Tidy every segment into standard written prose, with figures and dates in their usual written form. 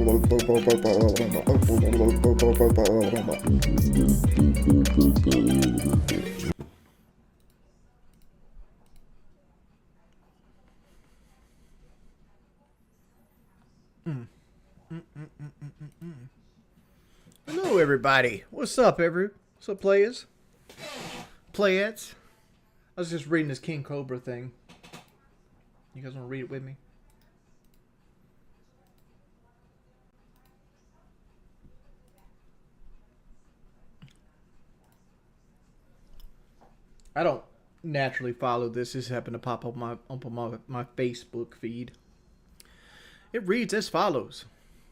Hello, everybody. What's up, What's up, players? Playettes? I was just reading this King Cobra thing. You guys want to read it with me? I don't naturally follow this. This happened to pop up on my Facebook feed. It reads as follows.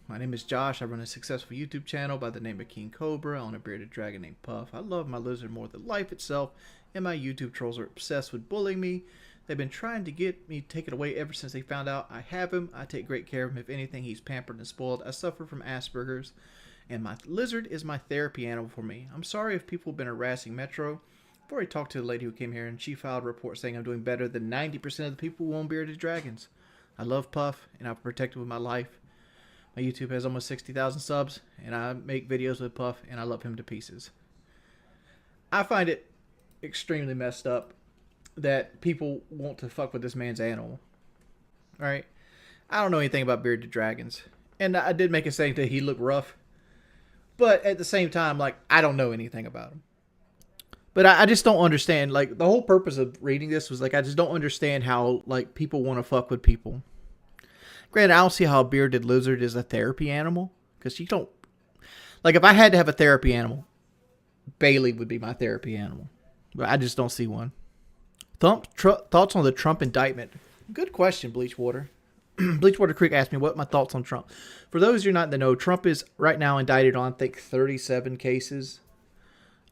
My name is Josh. I run a successful YouTube channel by the name of King Cobra. I own a bearded dragon named Puff. I love my lizard more than life itself, and my YouTube trolls are obsessed with bullying me. They've been trying to get me taken away ever since they found out I have him. I take great care of him. If anything, he's pampered and spoiled. I suffer from Asperger's, and my lizard is my therapy animal for me. I'm sorry if people have been harassing Metro. I've already talked to the lady who came here, and she filed a report saying I'm doing better than 90% of the people who own bearded dragons. I love Puff, and I'll protect him with my life. My YouTube has almost 60,000 subs, and I make videos with Puff, and I love him to pieces. I find it extremely messed up that people want to fuck with this man's animal. Alright? I don't know anything about bearded dragons. And I did make a saying that he looked rough. But at the same time, like, I don't know anything about him. But I just don't understand. Like, the whole purpose of reading this was, like, I just don't understand how, like, people want to fuck with people. Granted, I don't see how a bearded lizard is a therapy animal. Because you don't... Like, if I had to have a therapy animal, Bailey would be my therapy animal. But I just don't see one. Thoughts on the Trump indictment? Good question, Bleachwater. Bleachwater Creek asked me what my thoughts on Trump. For those who are not in the know, Trump is right now indicted on, I think, 37 cases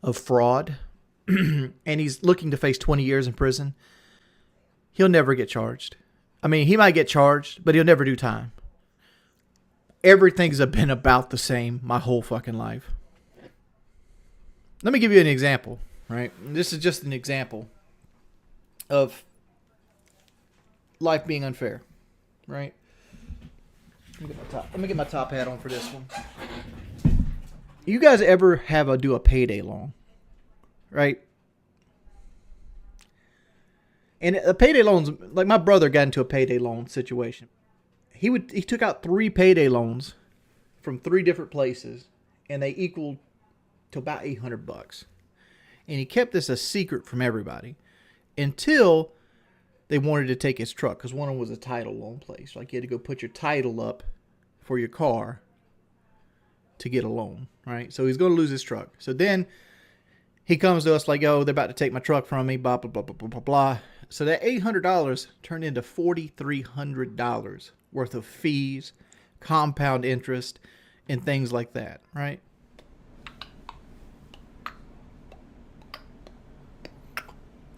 of fraud. And he's looking to face 20 years in prison. He'll never get charged. I mean, he might get charged, but he'll never do time. Everything's been about the same my whole fucking life. Let me give you an example, right? This is just an example of life being unfair, right? Let me get my top hat on for this one. You guys ever do a payday loan, right? And a payday loans, like my brother got into a payday loan situation. He took out 3 payday loans from 3 different places, and they equaled to about $800. And he kept this a secret from everybody until they wanted to take his truck, because one of them was a title loan place. Like, you had to go put your title up for your car to get a loan, right? So he's going to lose his truck. So then he comes to us like, oh, they're about to take my truck from me, blah, blah, blah, blah, blah, blah, blah. So that $800 turned into $4,300 worth of fees, compound interest, and things like that, right?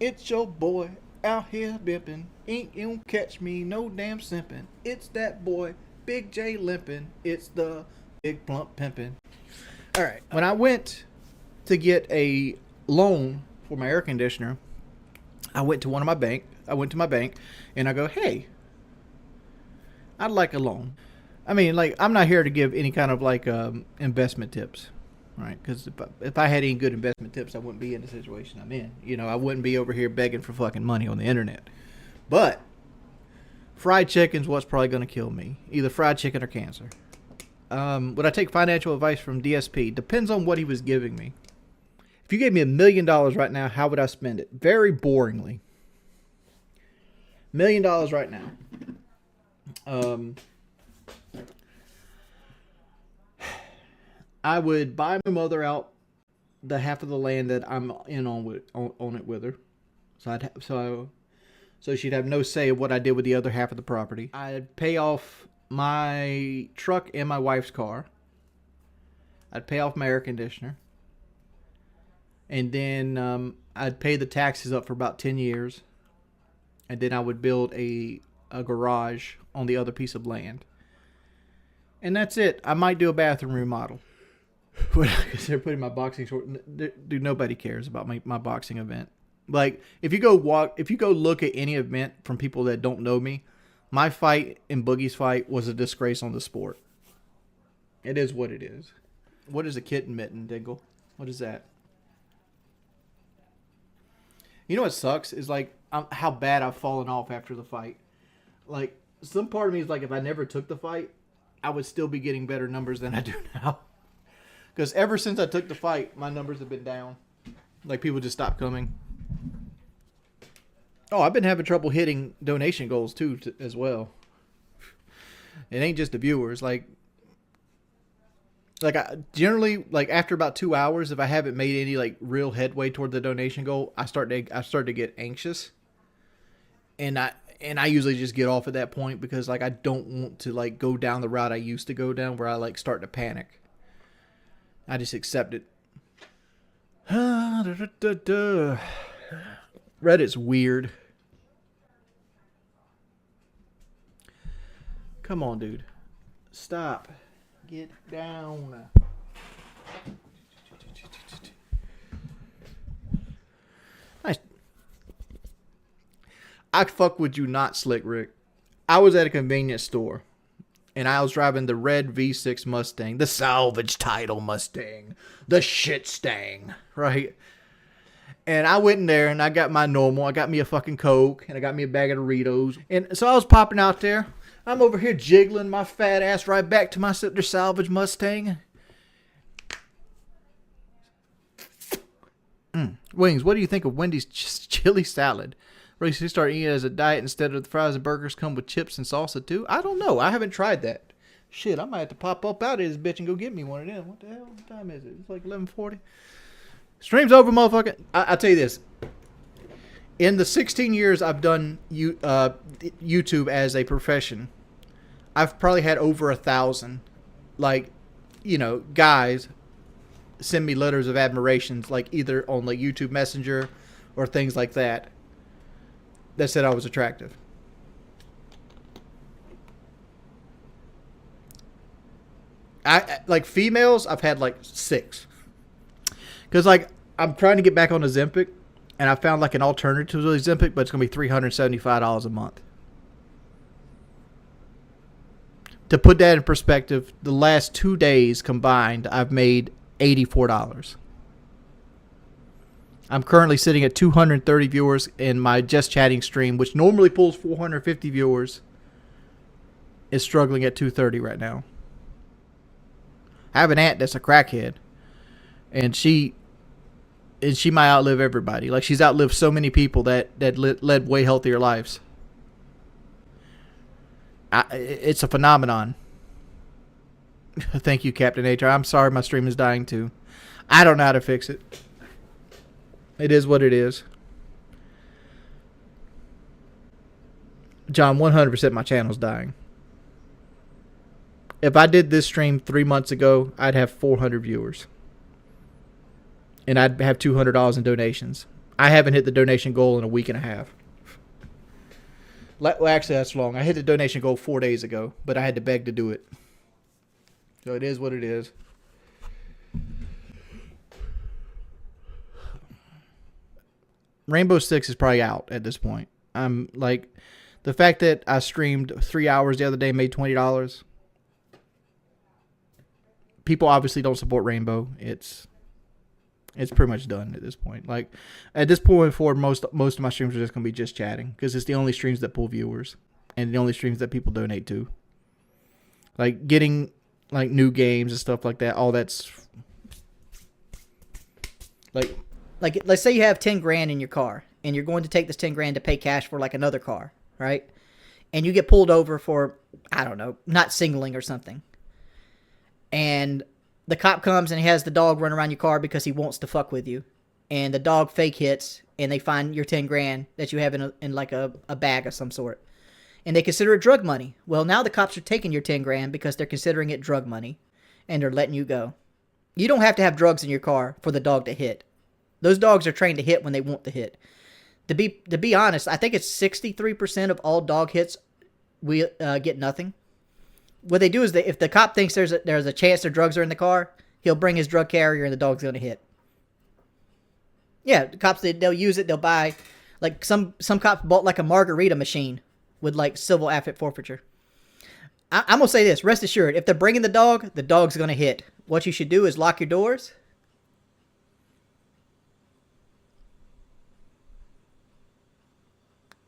It's your boy out here bipping. Ain't you gonna catch me no damn simping. It's that boy, Big J limping. It's the big plump pimping. Alright, when I went to get a loan for my air conditioner, I went to my bank and I go, hey, I'd like a loan. I mean, like, I'm not here to give any kind of like investment tips, right? Because if I had any good investment tips, I wouldn't be in the situation I'm in. You know, I wouldn't be over here begging for fucking money on the internet. But fried chicken's what's probably going to kill me. Either fried chicken or cancer. Would I take financial advice from DSP? Depends on what he was giving me. If you gave me $1 million right now, how would I spend it? Very boringly. $1 million right now. I would buy my mother out the half of the land that I'm in on it with her. So she'd have no say of what I did with the other half of the property. I'd pay off my truck and my wife's car. I'd pay off my air conditioner. And then I'd pay the taxes up for about 10 years. And then I would build a garage on the other piece of land. And that's it. I might do a bathroom remodel. Because they're putting my boxing short. Dude, nobody cares about my boxing event. Like, if you go look at any event from people that don't know me, my fight and Boogie's fight was a disgrace on the sport. It is what it is. What is a kitten mitten, Dingle? What is that? You know what sucks is like how bad I've fallen off after the fight. Like some part of me is like if I never took the fight, I would still be getting better numbers than I do now. Because ever since I took the fight, my numbers have been down. Like people just stopped coming. Oh, I've been having trouble hitting donation goals too as well. It ain't just the viewers. Like I generally, like after about 2 hours, if I haven't made any like real headway toward the donation goal, I start to get anxious, and I usually just get off at that point because like I don't want to like go down the route I used to go down where I like start to panic. I just accept it. Reddit's weird. Come on, dude. Stop. Get down. Nice. I fuck with you not, Slick Rick. I was at a convenience store and I was driving the red V6 Mustang, the salvage title Mustang, the shit stang, right? And I went in there and I got my normal. I got me a fucking Coke and I got me a bag of Doritos. And so I was popping out there. I'm over here jiggling my fat ass right back to my salvage Mustang. Wings, what do you think of Wendy's chili salad? Recently started eating it as a diet instead of the fries and burgers come with chips and salsa too. I don't know. I haven't tried that. Shit, I might have to pop up out of this bitch and go get me one of them. What the hell? What time is it? It's like 11:40. Stream's over, motherfucker. I'll tell you this. In the 16 years I've done YouTube as a profession, I've probably had over 1,000, like, you know, guys send me letters of admirations, like either on like YouTube Messenger or things like that, that said I was attractive. I like females, I've had like 6. Because like I'm trying to get back on Ozempic, and I found like an alternative to Ozempic, but it's going to be $375 a month. To put that in perspective, the last 2 days combined, I've made $84. I'm currently sitting at 230 viewers in my Just Chatting stream, which normally pulls 450 viewers, is struggling at 230 right now. I have an aunt that's a crackhead, and she might outlive everybody. Like, she's outlived so many people that led way healthier lives. It's a phenomenon. Thank you, Captain HR. I'm sorry my stream is dying too. I don't know how to fix it. It is what it is. John, 100% my channel's dying. If I did this stream 3 months ago, I'd have 400 viewers. And I'd have $200 in donations. I haven't hit the donation goal in a week and a half. Well, actually, that's long. I hit the donation goal 4 days ago, but I had to beg to do it. So it is what it is. Rainbow Six is probably out at this point. I'm like, the fact that I streamed 3 hours the other day made $20. People obviously don't support Rainbow. It's pretty much done at this point. Like, at this point forward, most of my streams are just going to be just chatting, because it's the only streams that pull viewers and the only streams that people donate to. Like, getting like new games and stuff like that, all that's like let's say you have 10 grand in your car and you're going to take this 10 grand to pay cash for like another car, right? And you get pulled over for, I don't know, not signaling or something. And the cop comes and he has the dog run around your car because he wants to fuck with you. And the dog fake hits and they find your 10 grand that you have in like a bag of some sort. And they consider it drug money. Well, now the cops are taking your 10 grand because they're considering it drug money. And they're letting you go. You don't have to have drugs in your car for the dog to hit. Those dogs are trained to hit when they want to hit. To be honest, I think it's 63% of all dog hits we get nothing. What they do is if the cop thinks there's a chance their drugs are in the car, he'll bring his drug carrier and the dog's going to hit. Yeah, the cops, they'll use it. They'll buy, like some cops bought like a margarita machine with like civil asset forfeiture. I'm gonna say this. Rest assured, if they're bringing the dog's gonna hit. What you should do is lock your doors.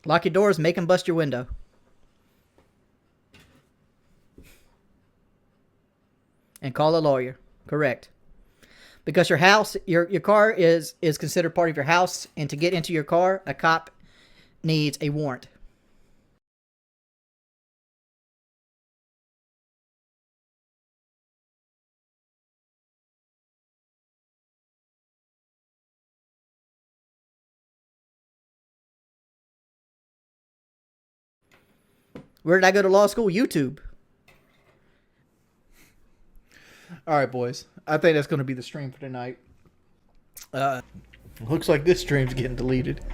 Lock your doors. Make them bust your window. And call a lawyer. Correct. Because your house, your car is considered part of your house, and to get into your car, a cop needs a warrant. Where did I go to law school? YouTube. All right, boys. I think that's going to be the stream for tonight. Looks like this stream's getting deleted.